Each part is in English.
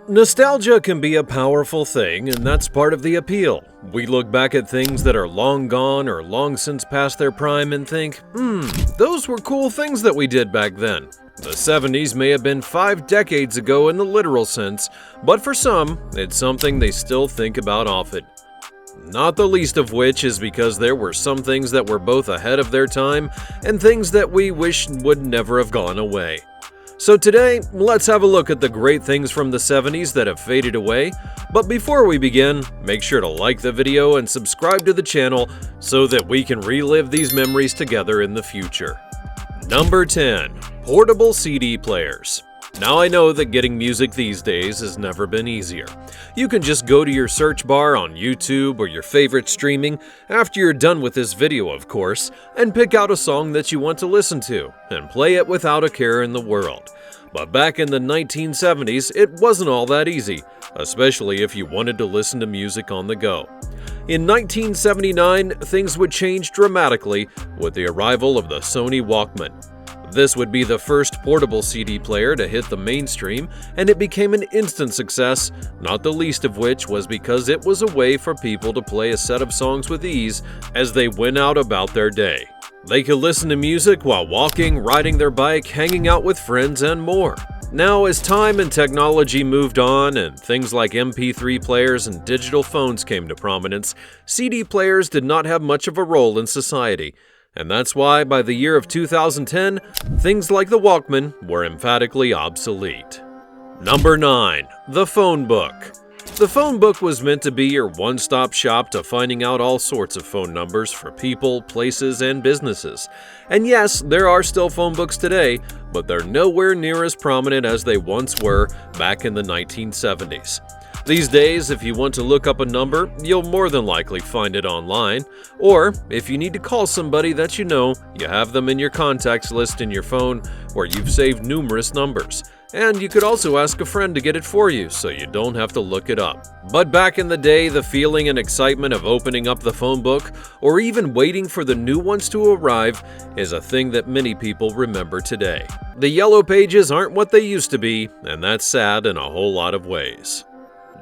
Nostalgia can be a powerful thing, and that's part of the appeal. We look back at things that are long gone or long since past their prime and think, those were cool things that we did back then. The 70s may have been 5 decades ago in the literal sense, but for some, it's something they still think about often. Not the least of which is because there were some things that were both ahead of their time and things that we wish would never have gone away. So today, let's have a look at the great things from the 70s that have faded away. But before we begin, make sure to like the video and subscribe to the channel so that we can relive these memories together in the future. Number 10. Portable CD players. Now I know that getting music these days has never been easier. You can just go to your search bar on YouTube or your favorite streaming, after you're done with this video of course, and pick out a song that you want to listen to, and play it without a care in the world. But back in the 1970s, it wasn't all that easy, especially if you wanted to listen to music on the go. In 1979, things would change dramatically with the arrival of the Sony Walkman. This would be the first portable CD player to hit the mainstream, and it became an instant success, not the least of which was because it was a way for people to play a set of songs with ease as they went out about their day. They could listen to music while walking, riding their bike, hanging out with friends, and more. Now, as time and technology moved on and things like MP3 players and digital phones came to prominence, CD players did not have much of a role in society. And that's why, by the year of 2010, things like the Walkman were emphatically obsolete. Number 9. The phone book. The phone book was meant to be your one-stop shop to finding out all sorts of phone numbers for people, places, and businesses. And yes, there are still phone books today, but they're nowhere near as prominent as they once were back in the 1970s. These days, if you want to look up a number, you'll more than likely find it online. Or, if you need to call somebody that you know, you have them in your contacts list in your phone where you've saved numerous numbers. And you could also ask a friend to get it for you so you don't have to look it up. But back in the day, the feeling and excitement of opening up the phone book, or even waiting for the new ones to arrive, is a thing that many people remember today. The yellow pages aren't what they used to be, and that's sad in a whole lot of ways.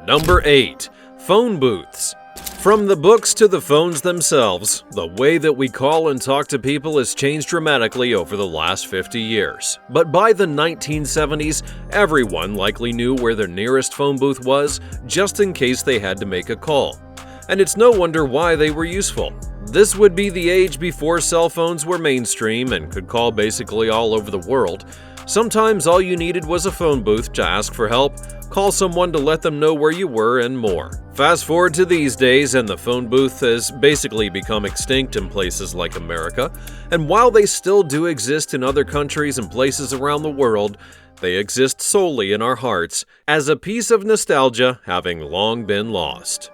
Number 8. Phone booths. From the books to the phones themselves, the way that we call and talk to people has changed dramatically over the last 50 years. But by the 1970s, everyone likely knew where their nearest phone booth was, just in case they had to make a call. And it's no wonder why they were useful. This would be the age before cell phones were mainstream and could call basically all over the world. Sometimes all you needed was a phone booth to ask for help, call someone to let them know where you were, and more. Fast forward to these days, and the phone booth has basically become extinct in places like America. And while they still do exist in other countries and places around the world, they exist solely in our hearts as a piece of nostalgia having long been lost.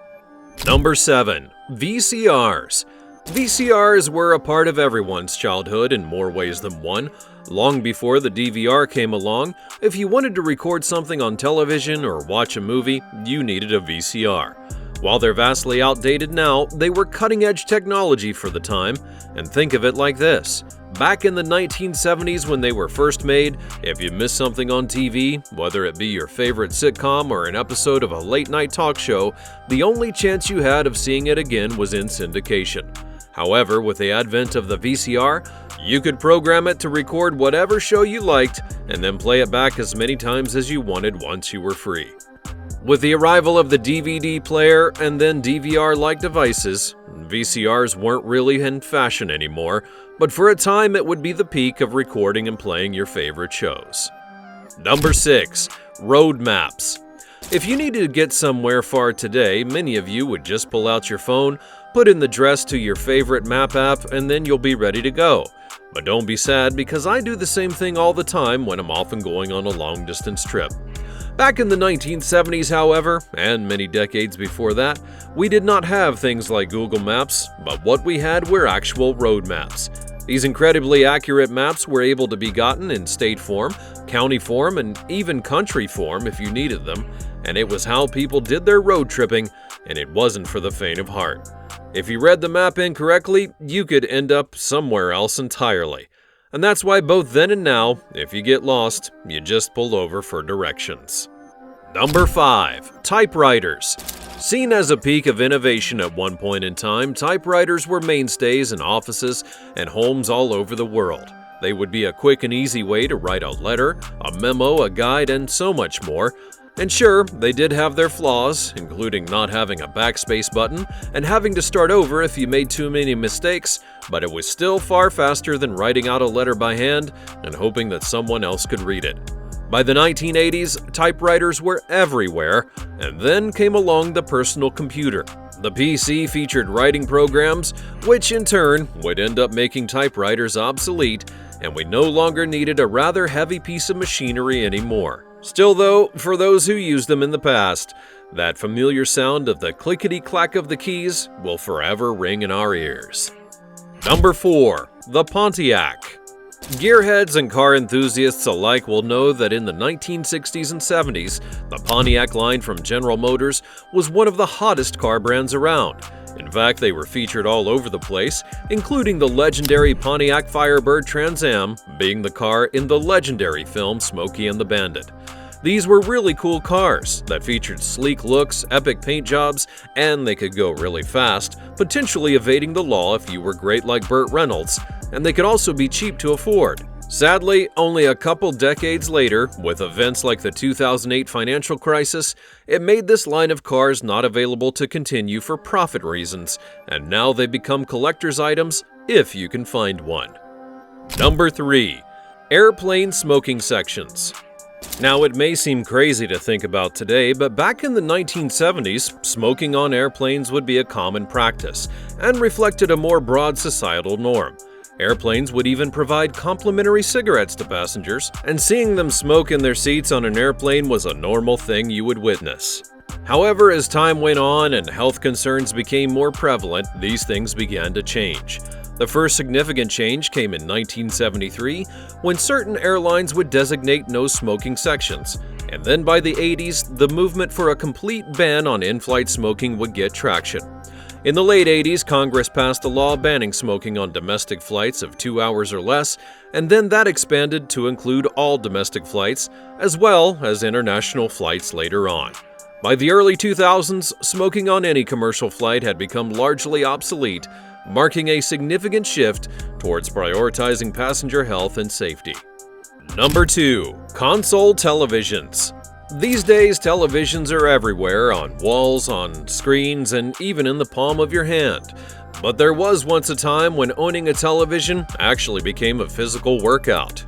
Number 7. VCRs. VCRs were a part of everyone's childhood in more ways than one. Long before the DVR came along, if you wanted to record something on television or watch a movie, you needed a VCR. While they're vastly outdated now, they were cutting-edge technology for the time, and think of it like this. Back in the 1970s when they were first made, if you missed something on TV, whether it be your favorite sitcom or an episode of a late-night talk show, the only chance you had of seeing it again was in syndication. However, with the advent of the VCR, you could program it to record whatever show you liked and then play it back as many times as you wanted once you were free. With the arrival of the DVD player and then DVR-like devices, VCRs weren't really in fashion anymore, but for a time it would be the peak of recording and playing your favorite shows. Number 6. Road maps. If you needed to get somewhere far today, many of you would just pull out your phone, put in the address to your favorite map app, and then you'll be ready to go. But don't be sad, because I do the same thing all the time when I'm often going on a long-distance trip. Back in the 1970s, however, and many decades before that, we did not have things like Google Maps, but what we had were actual road maps. These incredibly accurate maps were able to be gotten in state form, county form, and even country form if you needed them, and it was how people did their road tripping, and it wasn't for the faint of heart. If you read the map incorrectly, you could end up somewhere else entirely. And that's why both then and now, if you get lost, you just pull over for directions. Number 5. Typewriters. Seen as a peak of innovation at one point in time, typewriters were mainstays in offices and homes all over the world. They would be a quick and easy way to write a letter, a memo, a guide, and so much more. And sure, they did have their flaws, including not having a backspace button and having to start over if you made too many mistakes, but it was still far faster than writing out a letter by hand and hoping that someone else could read it. By the 1980s, typewriters were everywhere, and then came along the personal computer. The PC featured writing programs, which in turn would end up making typewriters obsolete, and we no longer needed a rather heavy piece of machinery anymore. Still though, for those who used them in the past, that familiar sound of the clickety-clack of the keys will forever ring in our ears. Number 4. The Pontiac. Gearheads and car enthusiasts alike will know that in the 1960s and 70s, the Pontiac line from General Motors was one of the hottest car brands around. In fact, they were featured all over the place, including the legendary Pontiac Firebird Trans Am being the car in the legendary film Smokey and the Bandit. These were really cool cars that featured sleek looks, epic paint jobs, and they could go really fast, potentially evading the law if you were great like Burt Reynolds, and they could also be cheap to afford. Sadly, only a couple decades later, with events like the 2008 financial crisis, it made this line of cars not available to continue for profit reasons, and now they become collector's items if you can find one. Number 3. Airplane smoking sections. Now, it may seem crazy to think about today, but back in the 1970s, smoking on airplanes would be a common practice and reflected a more broad societal norm. Airplanes would even provide complimentary cigarettes to passengers, and seeing them smoke in their seats on an airplane was a normal thing you would witness. However, as time went on and health concerns became more prevalent, these things began to change. The first significant change came in 1973, when certain airlines would designate no smoking sections, and then by the 80s, the movement for a complete ban on in-flight smoking would get traction. In the late 80s, Congress passed a law banning smoking on domestic flights of 2 hours or less, and then that expanded to include all domestic flights, as well as international flights later on. By the early 2000s, smoking on any commercial flight had become largely obsolete, marking a significant shift towards prioritizing passenger health and safety. Number 2. Console televisions. These days, televisions are everywhere, on walls, on screens, and even in the palm of your hand. But there was once a time when owning a television actually became a physical workout.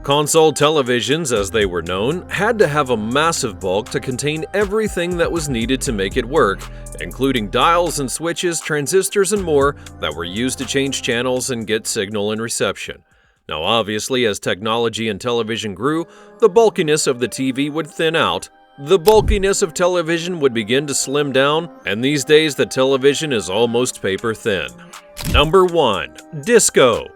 Console televisions, as they were known, had to have a massive bulk to contain everything that was needed to make it work, including dials and switches, transistors, and more that were used to change channels and get signal and reception. Now obviously, as technology and television grew, the bulkiness of the TV would thin out, the bulkiness of television would begin to slim down, and these days the television is almost paper thin. Number 1. Disco.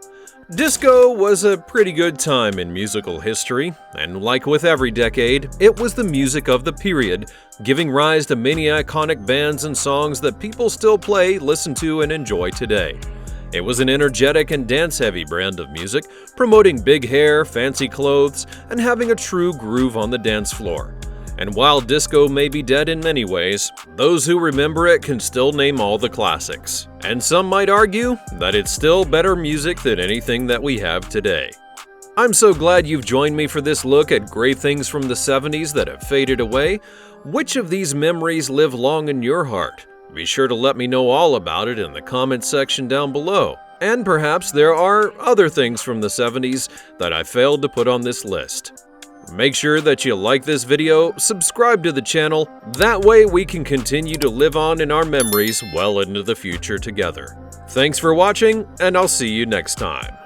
Disco was a pretty good time in musical history, and like with every decade, it was the music of the period, giving rise to many iconic bands and songs that people still play, listen to, and enjoy today. It was an energetic and dance-heavy brand of music, promoting big hair, fancy clothes, and having a true groove on the dance floor. And while disco may be dead in many ways, those who remember it can still name all the classics. And some might argue that it's still better music than anything that we have today. I'm so glad you've joined me for this look at great things from the 70s that have faded away. Which of these memories live long in your heart? Be sure to let me know all about it in the comments section down below. And perhaps there are other things from the 70s that I failed to put on this list. Make sure that you like this video, subscribe to the channel, that way we can continue to live on in our memories well into the future together. Thanks for watching, and I'll see you next time.